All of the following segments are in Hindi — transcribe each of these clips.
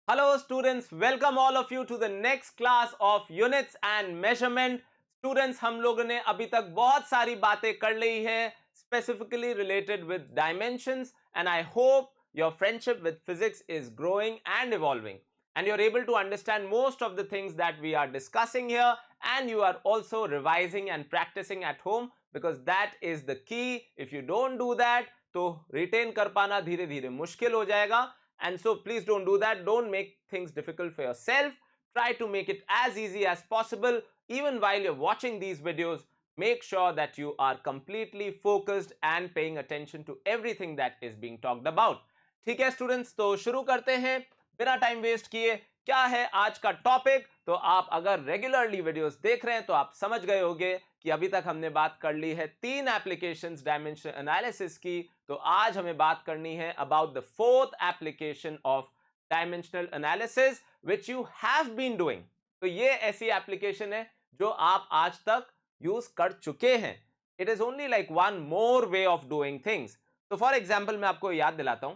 Hello students, welcome all of you to the next class of units and measurement. Students, हम लोगों ने अभी तक बहुत सारी बातें कर ली हैं specifically related with dimensions, and I hope your friendship with physics is growing and evolving and you're able to understand most of the things that we are discussing here, and you are also revising and practicing at home because that is the key. If you don't do that तो retain कर पाना धीरे धीरे मुश्किल हो जाएगा. And so please don't do that. Don't make things difficult for yourself. Try to make it as easy as possible. Even while you're watching these videos, make sure that you are completely focused and paying attention to everything that is being talked about. ठीक है स्टूडेंट्स, तो शुरू करते हैं बिना टाइम वेस्ट किए. क्या है आज का टॉपिक? तो आप अगर रेगुलरली वीडियोस देख रहे हैं तो आप समझ गए होंगे कि अभी तक हमने बात कर ली है 3 एप्लीकेशंस डायमेंशनल एनालिसिस की. तो आज हमें बात करनी है about the fourth application of dimensional analysis which you have been doing. तो ये ऐसी एप्लीकेशन है जो आप आज तक यूज कर चुके हैं. It is only like one more way of doing things. तो फॉर एग्जाम्पल मैं आपको याद दिलाता हूं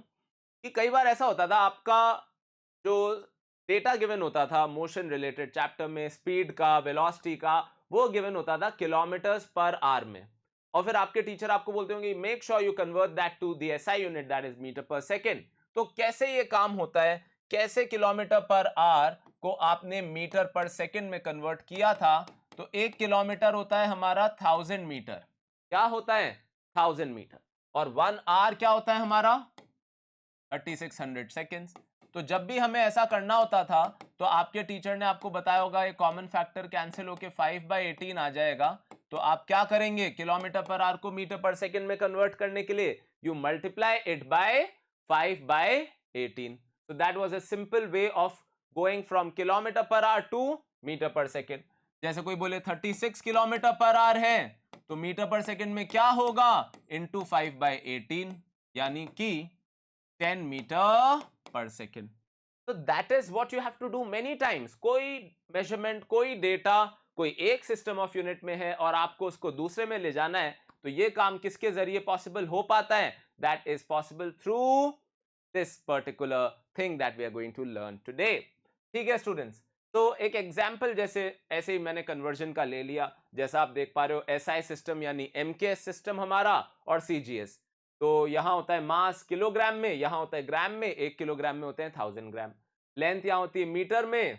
कि कई बार ऐसा होता था आपका जो डेटा गिवन होता था मोशन रिलेटेड चैप्टर में, स्पीड का, वेलोसिटी का, वो गिवन होता था किलोमीटर्स पर आवर में. और फिर आपके टीचर आपको बोलते होंगे make sure you convert that to the SI unit, that is metre per second. तो कैसे ये काम होता है, कैसे किलोमीटर पर आवर को आपने मीटर पर सेकेंड में कन्वर्ट किया था? तो 1 किलोमीटर होता है हमारा 1000 मीटर. क्या होता है? 1000 मीटर. और 1 आवर क्या होता है हमारा? 3600 सेकेंड्स. तो जब भी हमें ऐसा करना होता था तो आपके टीचर ने आपको बताया होगा ये कॉमन फैक्टर कैंसिल होके 5/18 आ जाएगा. तो आप क्या करेंगे? किलोमीटर पर आवर को मीटर पर सेकेंड में कन्वर्ट करने के लिए you multiply it by 5/18. so that was a simple way of going from kilometre per hour to metre per second. जैसे कोई बोले 36 किलोमीटर पर आवर है तो मीटर पर सेकेंड में क्या होगा? इंटू 5/18 यानी कि 10 मीटर पर सेकेंड. तो that is what you have to do many times. कोई मेजरमेंट, कोई डेटा, कोई एक सिस्टम ऑफ यूनिट में है और आपको उसको दूसरे में ले जाना है, तो ये काम किसके जरिए पॉसिबल हो पाता है? That is possible through this particular thing that we are going to learn today. ठीक है स्टूडेंट्स, तो एक एग्जाम्पल जैसे ऐसे ही मैंने कन्वर्जन का ले लिया. जैसा आप देख पा रहे हो एसआई सिस्टम यानी एमकेएस सिस्टम हमारा और सीजीएस. तो यहां होता है मास किलोग्राम में, यहां होता है ग्राम में. 1 किलोग्राम में होते हैं 1000 ग्राम. लेंथ यहां होती है मीटर में,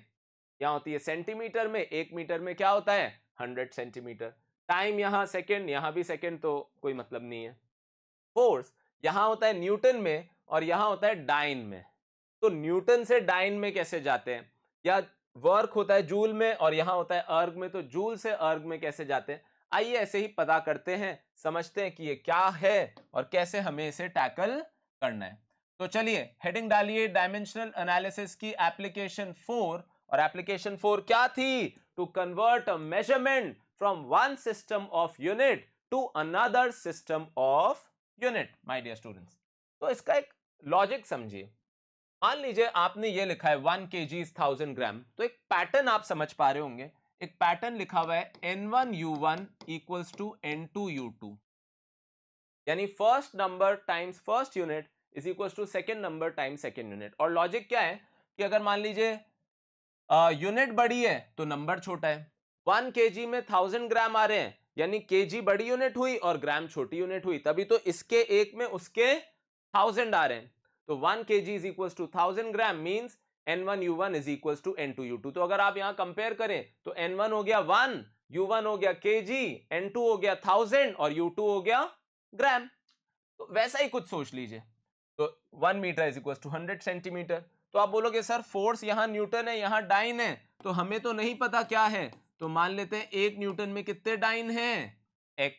यहां होती है सेंटीमीटर में. 1 मीटर में क्या होता है? 100 सेंटीमीटर. टाइम यहां सेकेंड, यहां भी सेकेंड, तो कोई मतलब नहीं है. फोर्स यहां होता है न्यूटन में और यहां होता है डाइन में. तो न्यूटन से डाइन में कैसे जाते हैं? या वर्क होता है जूल में और यहां होता है अर्ग में, तो जूल से अर्ग में कैसे जाते हैं? आइए ऐसे ही पता करते हैं, समझते हैं कि ये क्या है और कैसे हमें इसे टैकल करना है. तो चलिए हेडिंग डालिए डायमेंशनल एनालिसिस की एप्लीकेशन 4. और एप्लीकेशन 4 क्या थी? To convert a measurement from one system of unit to another system of unit. My dear students, तो इसका एक लॉजिक समझिए. मान लीजिए आपने ये लिखा है 1 kg 1000 ग्राम. तो एक पैटर्न आप समझ पा रहे होंगे. एक पैटर्न लिखा हुआ है n1u1 इक्वल्स टू n2u2, यानी first number times first unit is equals to second number times second unit. और लॉजिक क्या है कि अगर मान लीजिए यूनिट बड़ी है तो नंबर छोटा है. 1 kg में 1000 ग्राम आ रहे हैं, यानी kg बड़ी यूनिट हुई और ग्राम छोटी यूनिट हुई, तभी तो इसके एक में उसके 1000 आ रहे हैं. तो 1 kg is equals to 1000 gram means n1u1 is equals to n2u2. तो अगर आप यहां कंपेयर करें तो n1 हो गया 1, u1 हो गया kg, n2 हो गया 1000 और u2 हो गया ग्राम. तो वैसा ही कुछ सोच लीजिए. तो 1 metre is equal to 100 centimetre. तो आप बोलोगे सर फोर्स यहां न्यूटन है, यहां डाइन है, तो हमें तो नहीं पता क्या है. तो मान लेते हैं 1 न्यूटन में कितने डाइन हैं? x.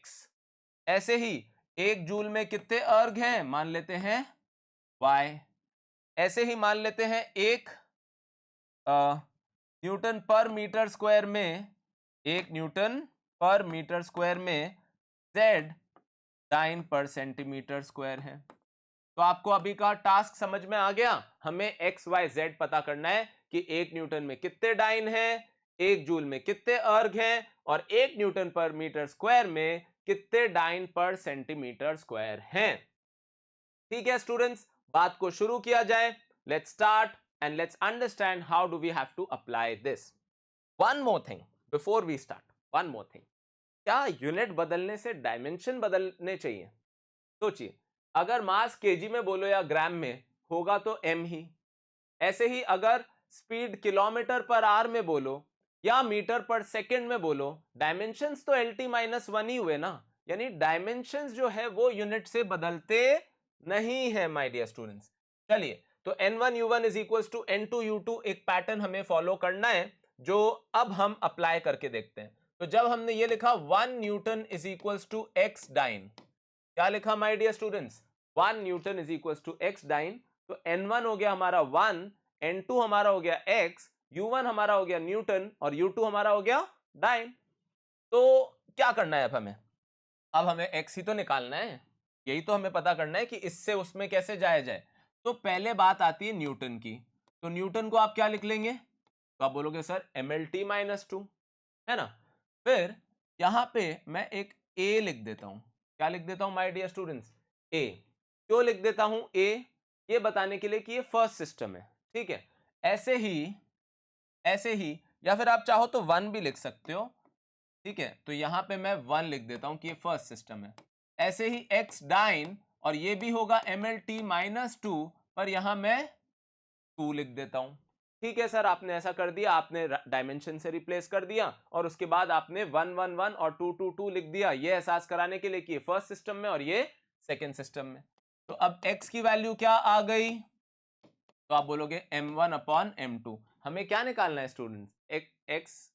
ऐसे ही 1 जूल में कितने अर्ग हैं? मान लेते हैं y. ऐसे ही मान लेते हैं 1 न्यूटन पर मीटर स्क्वायर में, 1 न्यूटन पर मीटर स्क्वायर में z dyne per centimetre square है. तो आपको अभी का टास्क समझ में आ गया. हमें एक्स वाई जेड पता करना है कि 1 न्यूटन में कितने डाइन हैं, 1 जूल में कितने अर्ग हैं और 1 न्यूटन पर मीटर स्क्वायर में कितने डाइन पर सेंटीमीटर स्क्वायर हैं. ठीक है स्टूडेंट्स, बात को शुरू किया जाए. Let's start. and let's understand how do we have to apply this. One more thing before we start, one more thing. क्या यूनिट बदलने से डायमेंशन बदलने चाहिए? सोचिए, अगर मास केजी में बोलो या ग्राम में होगा तो एम ही, ऐसे ही अगर स्पीड किलोमीटर पर आवर में बोलो या मीटर पर सेकंड में बोलो, डायमेंशंस तो एल टी माइनस वन ही हुए ना, यानी डायमेंशंस जो है वो यूनिट से बदलते नहीं है माय डियर स्टूडेंट्स। चलिए, तो n1 u1 is equal to n2 u2 एक पैटर्न हमें फॉलो करना है जो अब हम अप्लाई करके देखते हैं। तो जब हमने ये लिखा 1 newton is equal to x dyne, क्या लिखा my dear students? 1 newton is equal to x dyne, तो n1 हो गया हमारा 1, n2 हमारा हो गया x, u1 हमारा हो गया न्यूटन और u2 हमारा हो गया डाइन। तो क्या करना है अब हमें? अब हमें x ही तो निकालना है, यही तो हमें पता करना है कि इससे उसमें कैसे जाया जाए। तो पहले बात आती है न्यूटन की, तो न्यूटन को आप क्या लिख लेंगे? तो आप बोलोगे सर mlt माइनस 2, है ना। फिर यहां पे मैं एक a लिख देता हूं, क्या लिख देता हूं माय डियर स्टूडेंट्स? a। क्यों लिख देता हूं a? ये बताने के लिए कि ये फर्स्ट सिस्टम है, ठीक है। ऐसे ही या फिर आप चाहो तो 1 भी लिख सकते हो, ठीक है। तो यहां पे मैं 1 लिख देता हूं कि ये फर्स्ट सिस्टम है। ऐसे ही x डाइन, और ये भी होगा mlt माइनस 2, पर यहां मैं 2 लिख देता हूं, ठीक है सर। आपने ऐसा कर दिया, आपने डायमेंशन से रिप्लेस कर दिया और उसके बाद आपने 1 1 1 और 2 2 2 लिख दिया, ये एहसास कराने के लिए कि ये फर्स्ट सिस्टम में और ये सेकेंड सिस्टम में। तो अब x की वैल्यू क्या आ गई? तो आप बोलोगे m1 अपॉन m2। हमें क्या निकालना है स्टूडेंट्स?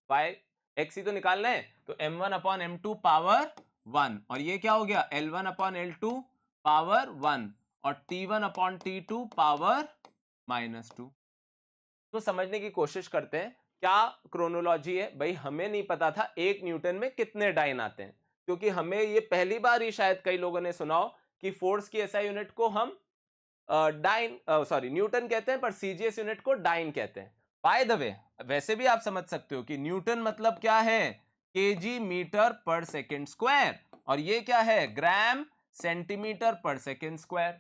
x ही तो निकालना है, तो m1 अपॉन m2 पावर 1, और ये क्या हो गया? l1 अपॉन l2 पावर 1 और t1 upon t2 power minus 2। तो समझने की कोशिश करते हैं क्या क्रोनोलॉजी है। भाई हमें नहीं पता था 1 न्यूटन में कितने डाइन आते हैं, क्योंकि हमें ये पहली बार ही शायद कई लोगों ने सुना हो कि फोर्स की एसआई यूनिट को हम न्यूटन कहते हैं, पर सीजीएस यूनिट को डाइन कहते हैं। बाय द वे, वैसे भी आप समझ सकते हो कि न्यूटन मतलब क्या है? KG metre per second square, और ये क्या है? ग्राम सेंटीमीटर पर सेकेंड स्क्वायर।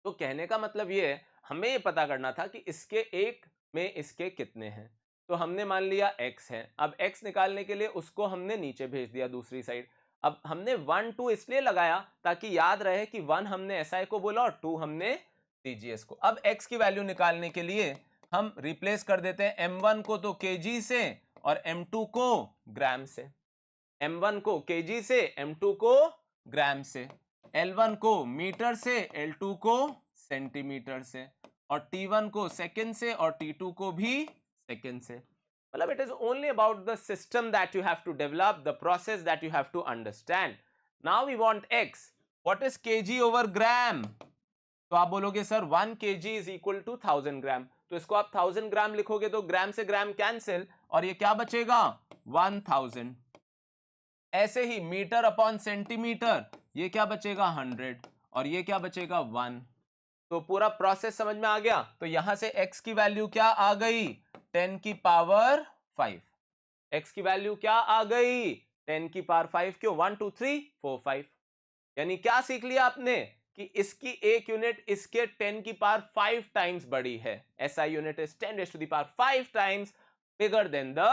तो कहने का मतलब ये है, हमें ये पता करना था कि इसके एक में इसके कितने हैं। तो हमने मान लिया x है, अब x निकालने के लिए उसको हमने नीचे भेज दिया दूसरी साइड। अब हमने 1 2 इसलिए लगाया ताकि याद रहे कि 1 हमने SI को बोला और 2 हमने CGS को। अब x की वैल्यू निकालने के लिए हम रिप्लेस कर देते हैं m1 को तो kg से और m2 को ग्राम से। m1 को kg से, m2 को ग्राम से, L1 को मीटर से, L2 को सेंटीमीटर से, और T1 को सेकेंड से और T2 को भी सेकेंड से। मतलब it is only about the system that you have to develop, the process that you have to understand. Now we want x, what is kg over gram? तो आप बोलोगे sir 1 kg is equal to 1000 gram, तो इसको आप 1000 ग्राम लिखोगे तो ग्राम से ग्राम कैंसिल, और ये क्या बचेगा? 1000। ऐसे ही मीटर अपॉन सेंटीमीटर, ये क्या बचेगा? 100, और ये क्या बचेगा? 1। तो पूरा प्रोसेस समझ में आ गया। तो यहां से x की वैल्यू क्या आ गई? 10 की पावर 5। x की वैल्यू क्या आ गई? 10 की पावर 5। क्यों? 1 2 3 4 5। यानी क्या सीख लिया आपने? कि इसकी एक यूनिट इसके 10 की पावर 5 टाइम्स बड़ी है। SI unit is 10 raised to the power 5 times bigger than the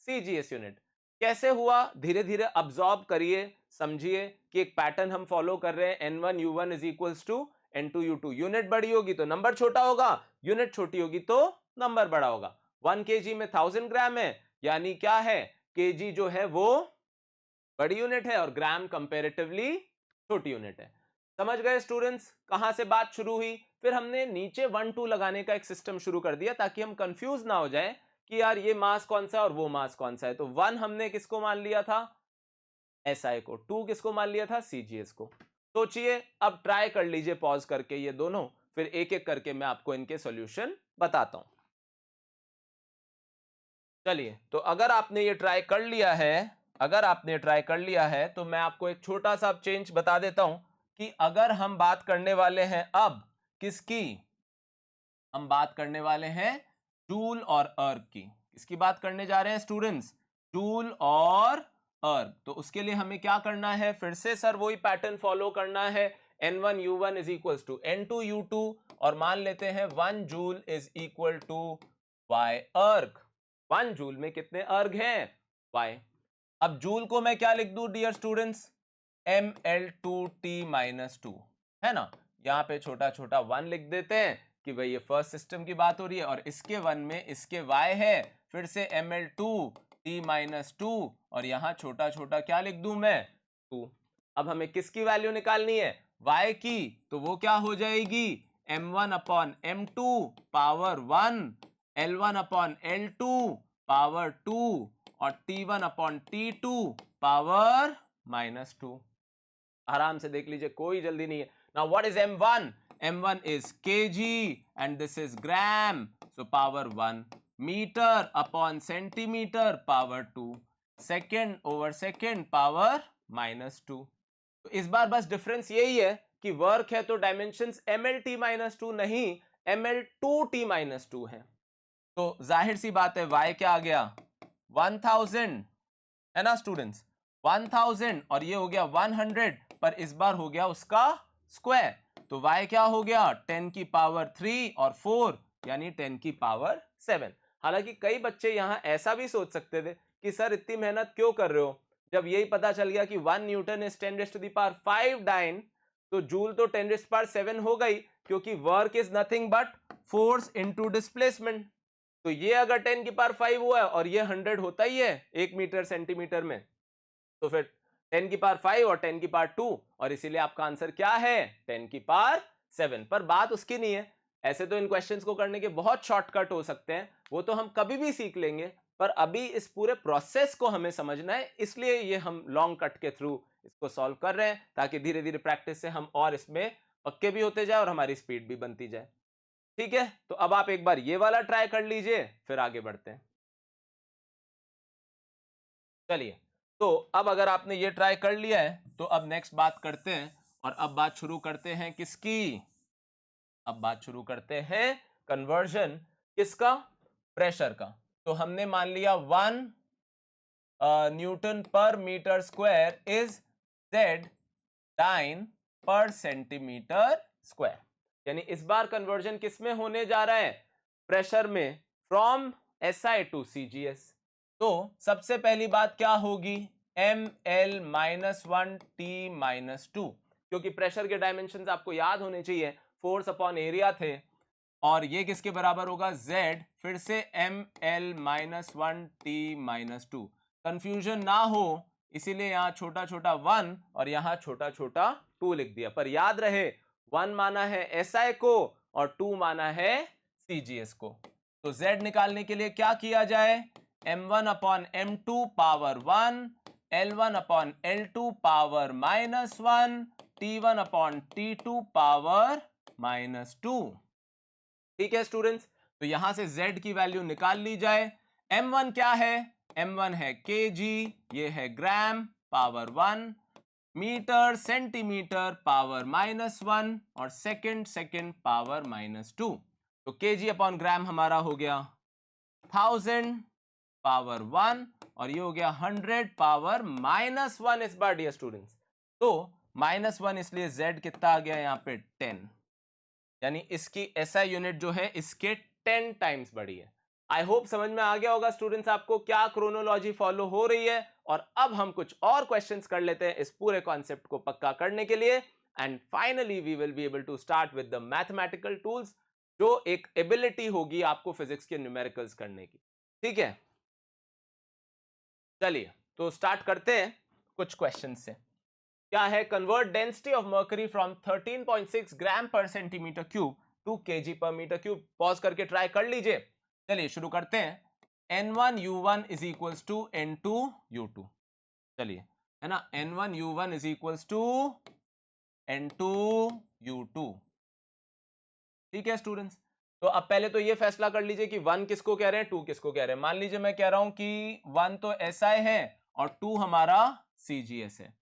CGS unit. कैसे हुआ? धीरे धीरे अब्सॉर्ब करिए, समझिए कि एक पैटर्न हम फॉलो कर रहे हैं। n1 u1 is equals to n2 u2। Unit बड़ी होगी तो नंबर छोटा होगा, यूनिट छोटी होगी तो नंबर बड़ा होगा। 1 kg में 1000 ग्राम है, यानी क्या है? kg जो है वो बड़ी यूनिट है और ग्राम कंपैरेटिवली छोटी यूनिट है। समझ गए स्टूडेंट्स कहां से बात शुरू हुई? फिर हमने नीचे 1 2 लगाने का एक सिस्टम शुरू कर दिया ताकि हम कंफ्यूज ना हो जाए कि यार ये मास कौन सा है और वो मास कौन सा है। तो 1 हमने किसको मान लिया था? SI को। 2 किसको मान लिया था? CGS को। सोचिए, अब ट्राई कर लीजिए पॉज करके ये दोनों, फिर एक एक करके मैं आपको इनके सॉल्यूशन बताता हूं। चलिए, तो अगर आपने ये ट्राई कर लिया है, तो मैं आपको एक छोटा सा चेंज बता देता हूं कि अगर हम बात करने वाले हैं अब किसकी? हम बात करने वाले हैं जूल और अर्ग की। किसकी बात करने जा रहे हैं स्टूडेंट्स? जूल और अर्ग। तो उसके लिए हमें क्या करना है? फिर से सर वही पैटर्न फॉलो करना है। n1 u1 is equal to n2 u2 और मान लेते हैं 1 joule is equal to y erg. 1 joule में कितने अर्ग हैं? वाई। अब जूल को मैं क्या लिख दूं डियर स्टूडेंट्स? ml2t-2 है ना। यहां पे छोटा छोटा 1 लिख देते हैं कि भाई ये फर्स्ट सिस्टम की बात हो रही है, और इसके 1 में इसके y है, फिर से ml2t-2 और यहां छोटा छोटा क्या लिख दूं मैं? 2। अब हमें किसकी वैल्यू निकालनी है? y की। तो वो क्या हो जाएगी? m1/m2 पावर 1, l1/l2 पावर 2 और t1/t2 पावर -2। आराम से देख लीजिए, कोई जल्दी नहीं है। Now what is m1? m1 is kg and this is gram, so power 1, metre upon centimetre power 2, second over second power -2। तो इस बार बस डिफरेंस यही है कि वर्क है तो डायमेंशंस mlt-2 नहीं ml2t-2 है। तो जाहिर सी बात है y क्या आ गया? 1000 है ना स्टूडेंट्स, 1000 और ये हो गया 100, पर इस बार हो गया उसका स्क्वायर। तो y क्या हो गया? 10 की पावर 3 और 4 यानी 10 की पावर 7। हालांकि कई बच्चे यहां ऐसा भी सोच सकते थे कि सर इतनी मेहनत क्यों कर रहे हो, जब यही पता चल गया कि 1 न्यूटन इज 10⁵ डाइन, तो जूल तो 10⁷ हो गई, क्योंकि work is nothing but force into displacement. तो ये अगर 10⁵ हुआ है और ये 100 होता ही है 1 मीटर सेंटीमीटर में, तो फिर 10⁵ और 10⁵2, और इसीलिए आपका आंसर क्या है? 10⁵7। पर बात उसकी नहीं है। ऐसे तो इन क्वेश्चंस को करने के बहुत शॉर्टकट हो सकते हैं, वो तो हम कभी भी सीख लेंगे, पर अभी इस पूरे प्रोसेस को हमें समझना है, इसलिए ये हम लॉन्ग कट के थ्रू इसको सॉल्व कर रहे हैं, ताकि धीरे धीरे प्रैक्टिस से हम और इसमें पक्के भी होते जाए और हमारी स्पीड भी बनती जाए। ठीक है, तो अब आप एक बार ये वाला ट्राई कर लीजिए, फिर आगे बढ़ते हैं। चलिए, तो अब अगर आपने ये ट्राई कर लिया है तो अब नेक्स्ट बात करते हैं, और अब बात शुरू करते हैं किसकी? अब बात शुरू करते हैं कन्वर्जन किसका? प्रेशर का। तो हमने मान लिया 1 newton per metre square is Z dyne per centimetre square. यानी इस बार कन्वर्जन किस में होने जा रहा है? प्रेशर में, फ्रॉम SI टू CGS। तो सबसे पहली बात क्या होगी? ml-1t-2, क्योंकि प्रेशर के डायमेंशंस आपको याद होने चाहिए, फोर्स अपॉन एरिया थे, और ये किसके बराबर होगा? Z, फिर से ml-1t-2। कंफ्यूजन ना हो इसीलिए यहां छोटा छोटा 1 और यहां छोटा छोटा 2 लिख दिया, पर याद रहे 1 माना है SI को और 2 माना है CGS को। तो Z निकालने के लिए क्या किया जाए? m1/m2 power 1, l1/l2 power -1, t1/t2 power -2। ठीक है स्टूडेंट्स, तो यहां से Z की वैल्यू निकाल ली जाए। m1 क्या है? m1 है kg, ये है ग्राम पावर 1, मीटर सेंटीमीटर पावर -1 और सेकंड पावर -2। तो kg अपॉन ग्राम हमारा हो गया 1000 पावर 1 और ये हो गया 100 पावर -1 इस बार डियर स्टूडेंट्स। तो -1 इसलिए Z कितना आ गया यहाँ पे? 10, यानी इसकी SI यूनिट जो है इसके 10 टाइम्स बड़ी है। आई होप समझ में आ गया होगा स्टूडेंट्स आपको क्या क्रोनोलॉजी फॉलो हो रही है। और अब हम कुछ और क्वेश्चंस कर लेते हैं इस पूरे कॉन्सेप्ट को पक्का करने के लिए, and finally we will be able to start with the mathematical tools, जो एक एबिलिटी होगी आपको फिजिक्स के न्यूमेरिकल्स करने की। ठीक है, चलिए तो स्टार्ट करते हैं कुछ क्वेश्चन से। क्या है? Convert density of mercury from 13.6 ग्राम पर सेंटीमीटर क्यूब टू केजी पर मीटर क्यूब। पॉज करके ट्राई कर लीजिए। चलिए शुरू करते हैं। N1U1 is equals to N2U2। चलिए, है ना, N1U1 is equals to N2U2। ठीक है स्टूडेंट्स, तो अब पहले तो ये फैसला कर लीजिए कि 1 किसको कह रहे हैं, 2 किसको कह रहे हैं। मान लीजिए मैं कह रहा हूं कि 1 तो SI है और 2 हमारा CGS है।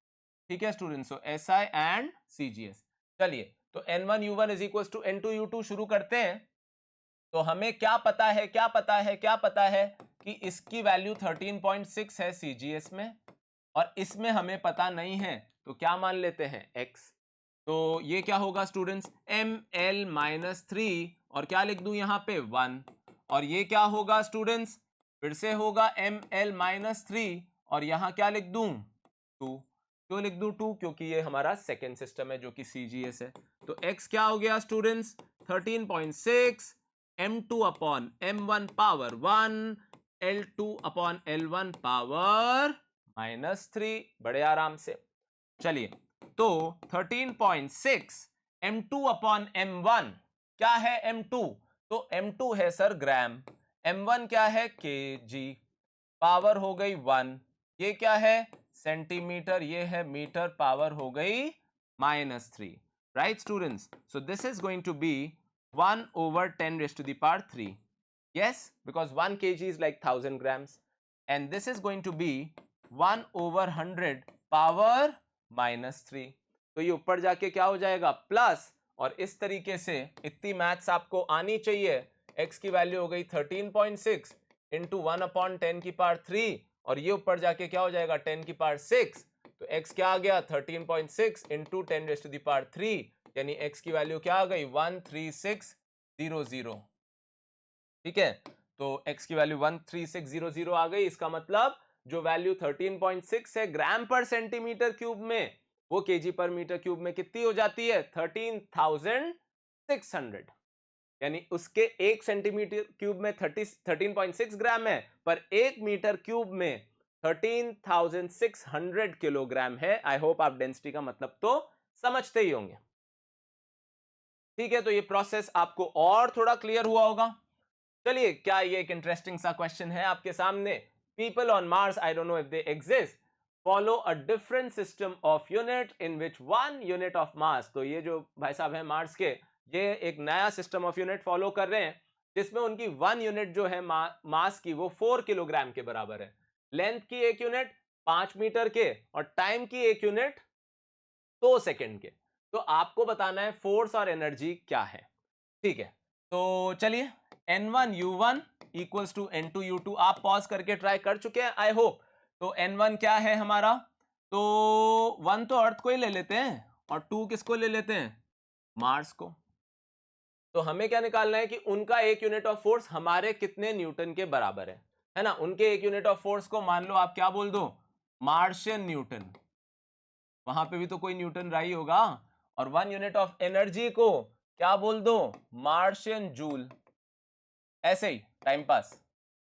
ठीक है students, so SI and CGS। चलिए, तो N1U1 is equals to N2U2 शुरू करते हैं। तो हमें क्या पता है, क्या पता है, क्या पता है कि इसकी वैल्यू 13.6 है CGS में, और इसमें हमें पता नहीं है, तो क्या मान लेते हैं? X। तो ये क्या होगा स्टूडेंट्स, ml-3 और क्या लिख दूं यहाँ पे 1, और ये क्या होगा स्टूडेंट्स, फिर से होगा ml-3 और यहाँ क्या लिख दूं 2। क्यों लिख दूं 2? क्योंकि ये हमारा सेकेंड सिस्टम है जो कि CGS है। तो x क्या हो गया students, 13.6 m2 upon m1 power 1 l2 upon l1 power -3। बड़े आराम से चलिए, तो 13.6 m2 अपॉन m1 क्या है, m2 तो m2 है सर ग्राम, m1 क्या है kg, पावर हो गई 1, ये क्या है सेंटीमीटर, ये है मीटर, पावर हो गई -3, right students. So this is going to be 1/10⁻³ yes, because 1 kg is like 1000 grams, and this is going to be 1/100 power -3। तो ये ऊपर जाके क्या हो जाएगा प्लस, और इस तरीके से इतनी मैथ्स आपको आनी चाहिए। x की वैल्यू हो गई 13.6 इंटू 1/10⁻³ और ये ऊपर जाके क्या हो जाएगा 10⁻6, तो x क्या आ गया 13.6 इंटू 10⁻³ यानी x की वैल्यू क्या आ गई 13600। ठीक है, तो x की वैल्यू 13600 आ गई। इसका मतलब जो वैल्यू 13.6 है ग्राम पर सेंटीमीटर क्यूब में, वो केजी पर मीटर क्यूब में कितनी हो जाती है 13,600। यानी उसके एक सेंटीमीटर क्यूब में 13.6 ग्राम है, पर एक मीटर क्यूब में 13,600 किलोग्राम है। आई होप आप डेंसिटी का मतलब तो समझते ही होंगे। ठीक है, तो ये प्रोसेस आपको और थोड़ा क्लियर हुआ होगा। चलिए, क्या ये एक इंटरेस्टिंग सा क्वेश्चन है आपके सामने। People on Mars, I don't know if they exist, follow a different system of unit in which 1 unit of mass. तो ये जो भाई साहब हैं मार्स के, ये एक नया सिस्टम ऑफ यूनिट फॉलो कर रहे हैं जिसमें उनकी 1 यूनिट जो है मास की वो 4 किलोग्राम के बराबर है, लेंथ की एक यूनिट 5 मीटर के और टाइम की एक यूनिट 2 सेकेंड के। तो आपको बताना है फोर्स और एनर्जी क्या है। ठीक है, तो चलिए, N1U1 इक्वल्स टू N2U2 आप पॉज करके ट्राई कर चुके हैं आई होप। तो N1 क्या है हमारा, तो 1 तो अर्थ को ही ले लेते हैं और 2 किसको ले लेते हैं, मार्स को। तो हमें क्या निकालना है कि उनका एक यूनिट ऑफ फोर्स हमारे कितने न्यूटन के बराबर है ना। उनके एक यूनिट ऑफ फोर्स को मान लो आप क्या बोल दो, मार्शियन न्यूटन, वहां पे भी तो कोई न्यूटन रहा ही होगा। और 1 यूनिट ऑफ एनर्जी को क्या बोल दो, मार्शियन जूल। ऐसे ही टाइम पास,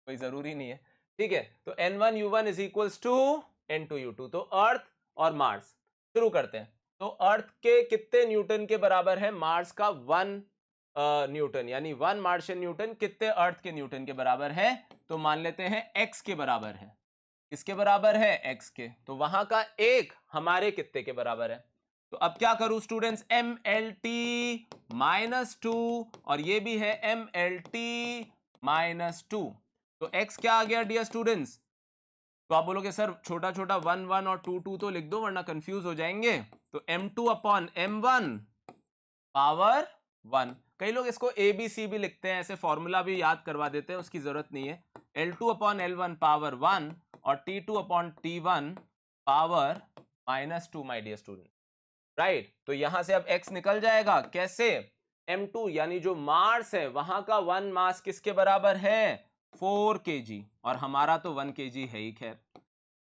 कोई जरूरी नहीं है। ठीक है, तो N1U1 is equals to N2U2। तो अर्थ और मार्स, शुरू करते हैं। तो अर्थ के कितने न्यूटन के बराबर है, मार्स का 1 न्यूटन, यानी 1 मार्शियन न्यूटन कितने अर्थ के न्यूटन के बराबर है, तो मान लेते हैं x के बराबर है। किसके बराबर है, x के। तो वहां का एक हमारे कितने के बराबर है। तो अब क्या करूं स्टूडेंट्स, MLT-2 और ये भी है MLT-2। तो x क्या आ गया डियर स्टूडेंट्स। तो आप बोलोगे सर छोटा छोटा 1 1 और 2 2 तो लिख दो वरना कंफ्यूज हो जाएंगे। तो M2 अपॉन M1 पावर 1। कई लोग इसको ABC भी लिखते हैं, ऐसे फॉर्मूला भी याद करवा देते हैं, उसकी जरूरत नहीं है। L2 अपॉन L1 पावर 1 और T2 upon T1 power -2 my dear student, right. तो यहां से अब x निकल जाएगा कैसे, M2 यानी जो मार्स है वहां का 1 मास किसके बराबर है, 4 kg, और हमारा तो 1 kg है ही। खैर,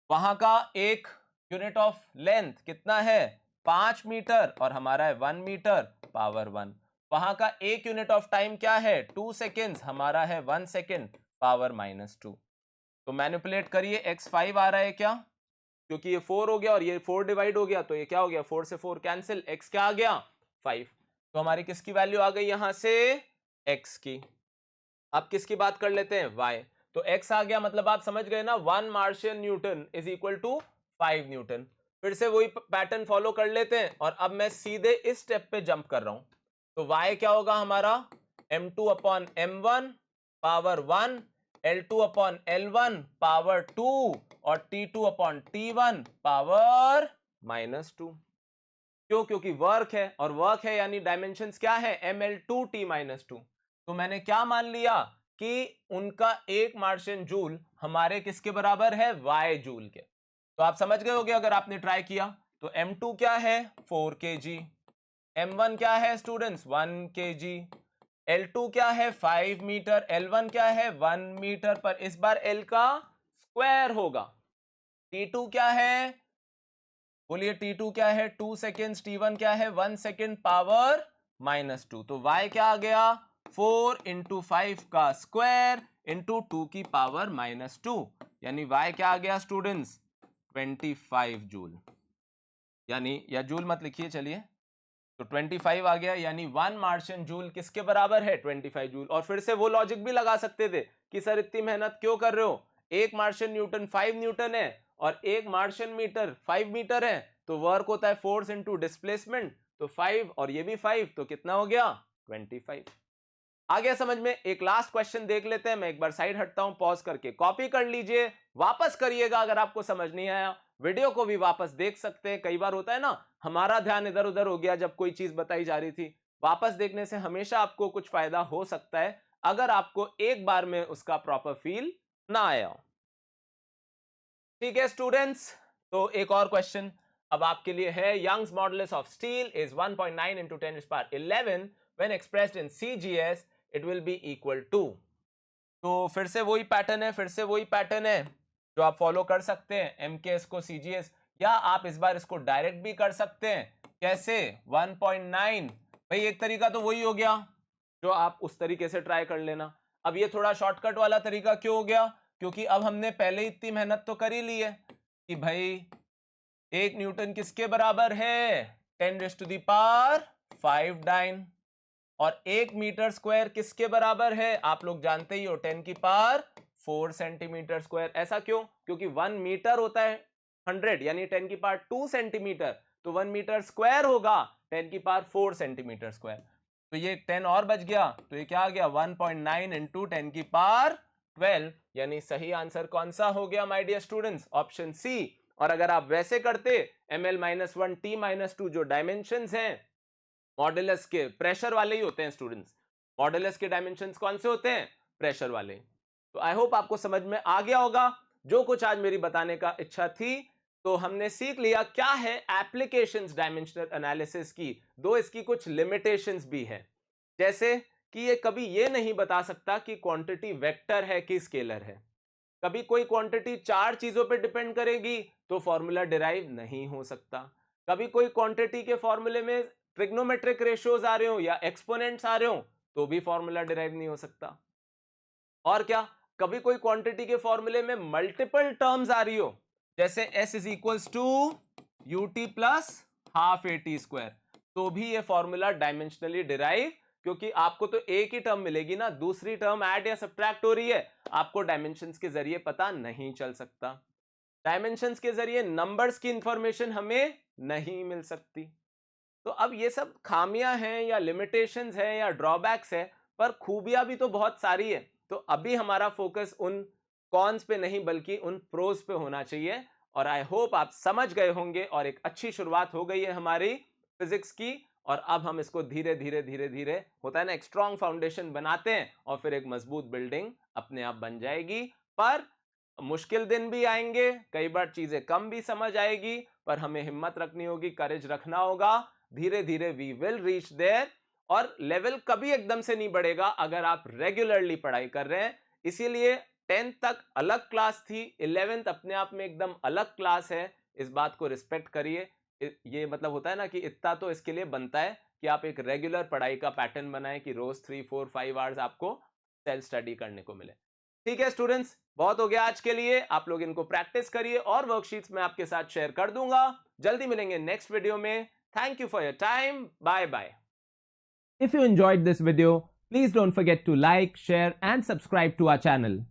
वहां का एक यूनिट ऑफ लेंथ कितना है 5 मीटर और हमारा है 1 मीटर पावर 1। वहां का एक यूनिट ऑफ टाइम क्या है 2 सेकेंड्स, हमारा है 1 सेकेंड पावर -2। तो मैनिपुलेट करिए, x5 आ रहा है क्या, क्योंकि ये 4 हो गया और ये 4 डिवाइड हो गया, तो ये क्या हो गया 4 से 4 कैंसिल, x क्या आ गया 5। तो हमारी किसकी वैल्यू आ गई यहां से, x की। अब किसकी बात कर लेते हैं, y। तो x आ गया, मतलब आप समझ गए ना, 1 Martian newton is equal to 5 newton. फिर से वही पैटर्न फॉलो कर लेते हैं और अब मैं सीधे इस स्टेप पे जंप कर रहा हूं। तो y क्या होगा हमारा, M2 upon M1 power 1, L2 upon L1 power 2 और T2 अपॉन T1 पावर -2। क्यों, क्योंकि वर्क है, और वर्क है यानी डायमेंशंस क्या है, ML2T-2। तो मैंने क्या मान लिया कि उनका एक मार्शियन जूल हमारे किसके बराबर है, y जूल के। तो आप समझ गए होगे अगर आपने ट्राई किया। तो M2 क्या है 4 kg m1 क्या है स्टूडेंट्स 1 kg, l2 क्या है 5 मीटर, l1 क्या है 1 मीटर, पर इस बार l का स्क्वायर होगा। t2 क्या है, बोलिए t2 क्या है 2 सेकेंड्स, t1 क्या है 1 सेकेंड पावर -2, तो y क्या आ गया 4 इंटू 5 का स्क्वायर इंटू 2 की पावर -2, यानी y क्या आ गया स्टूडेंट्स 25 जूल, यानी या जूल मत लिखिए चलिए, तो 25 आ गया, यानी 1 मार्शियन जूल किसके बराबर है 25 जूल। और फिर से वो लॉजिक भी लगा सकते थे कि सर इतनी मेहनत क्यों कर रहे हो, एक मार्शियन न्यूटन 5 न्यूटन है और एक मार्शियन मीटर 5 मीटर है, तो वर्क होता है फोर्स इंटू डिस्प्लेसमेंट, तो 5 और ये भी 5, तो कितना हो गया 25। आ गया समझ में। एक लास्ट क्वेश्चन देख लेते हैं, मैं एक बार साइड हटता हूं, पॉज करके कॉपी कर लीजिए, वापस करिएगा अगर आपको समझ नहीं आया, वीडियो को भी वापस देख सकते हैं। कई बार होता है ना हमारा ध्यान इधर उधर हो गया जब कोई चीज बताई जा रही थी, वापस देखने से हमेशा आपको कुछ फायदा हो सकता है अगर आपको एक बार में उसका प्रॉपर फील ना आया हो। ठीक है स्टूडेंट्स, तो एक और क्वेश्चन अब आपके लिए है, Young's modulus of steel is 1.9 into 10⁻11 when expressed in CGS it will be equal to. तो फिर से वही पैटर्न है, फिर से वही पैटर्न है जो आप फॉलो कर सकते हैं, MKS को CGS, या आप इस बार इसको डायरेक्ट भी कर सकते हैं। कैसे 1.9, भाई एक तरीका तो वही हो गया जो आप उस तरीके से ट्राई कर लेना। अब ये थोड़ा शॉर्टकट वाला तरीका क्यों हो गया, क्योंकि अब हमने पहले इतनी मेहनत तो कर ही ली है कि भाई 1 न्यूटन किसके बराबर है 10⁵ डाइन, और 1 मीटर स्क्वायर किसके बराबर है आप लोग जानते ही हो 10⁴ सेंटीमीटर स्क्वायर। ऐसा क्यों, क्योंकि 1 मीटर होता है 100, यानी 10⁻2 सेंटीमीटर, तो 1 मीटर स्क्वायर होगा 10⁴ सेंटीमीटर स्क्वायर, तो ये 10 और बच गया, तो ये क्या आ गया 1.9 इंटू 10⁻12, यानी सही आंसर कौन सा हो गया my dear students, option C. और अगर आप वैसे करते ml-1 t-2 जो डायमेंशंस हैं मॉडुलस के, प्रेशर वाले ही होते हैं स्टूडेंट्स, मॉडुलस के डायमेंशंस कौन से होते हैं प्रेशर वाले। तो आई होप आपको समझ में आ गया होगा जो कुछ आज मेरी बताने का इच्छा थी। तो हमने सीख लिया क्या है एप्लीकेशंस डायमेंशनल एनालिसिस की, दो इसकी कुछ लिमिटेशंस भी है, जैसे कि ये कभी ये नहीं बता सकता कि क्वांटिटी वेक्टर है कि स्केलर है, कभी कोई क्वांटिटी 4 चीजों पे डिपेंड करेगी तो फॉर्मूला डिराइव नहीं हो सकता, कभी कोई क्वांटिटी के फॉर्मूले में ट्रिग्नोमेट्रिक रेशियोज आ रहे हो या एक्सपोनेंट्स आ रहे हो तो भी फॉर्मूला डिराइव नहीं हो सकता, और क्या कभी कोई क्वांटिटी के फॉर्मूले में मल्टीपल टर्म्स आ रही हो, जैसे s is equals to ut plus half AT square, तो भी ये फॉर्मूला डायमेंशनली डिराइव, क्योंकि आपको तो एक ही टर्म मिलेगी ना, दूसरी टर्म ऐड या सब्ट्रैक्ट हो रही है, आपको डायमेंशंस के जरिए पता नहीं चल सकता, डायमेंशंस के जरिए नंबर्स की इंफॉर्मेशन हमें नहीं मिल सकती। तो अब ये सब खामियां हैं या लिमिटेशंस हैं या ड्रॉबैक्स है, पर खूबियां भी तो बहुत सारी है। तो अभी हमारा फोकस उन कॉन्स पे नहीं बल्कि उन प्रोज पे होना चाहिए, और आई होप आप समझ गए होंगे और एक अच्छी शुरुआत हो गई है हमारी फिजिक्स की, और अब हम इसको धीरे धीरे धीरे धीरे होता है ना एक स्ट्रॉन्ग फाउंडेशन बनाते हैं और फिर एक मजबूत बिल्डिंग अपने आप बन जाएगी। पर मुश्किल दिन भी आएंगे, कई बार चीजें कम भी समझ आएगी, पर हमें हिम्मत रखनी होगी, करेज रखना होगा, धीरे धीरे वी विल रीच देयर। और लेवल कभी एकदम से नहीं बढ़ेगा अगर आप रेगुलरली पढ़ाई कर रहे हैं, इसीलिए 10th तक अलग क्लास थी, 11th अपने आप में एकदम अलग क्लास है, इस बात को रिस्पेक्ट करिए। ये मतलब होता है ना कि इतना तो इसके लिए बनता है कि आप एक रेगुलर पढ़ाई का पैटर्न बनाएं कि रोज 3 4 5 आवर्स आपको सेल्फ स्टडी करने को मिले। ठीक है स्टूडेंट्स, बहुत हो गया आज के लिए, आप लोग इनको प्रैक्टिस करिए और वर्कशीट्स मैं आपके साथ शेयर कर दूंगा। जल्दी मिलेंगे नेक्स्ट वीडियो में। Thank you for your time, bye bye. If you enjoyed this video, please don't forget to like, share and subscribe to our channel.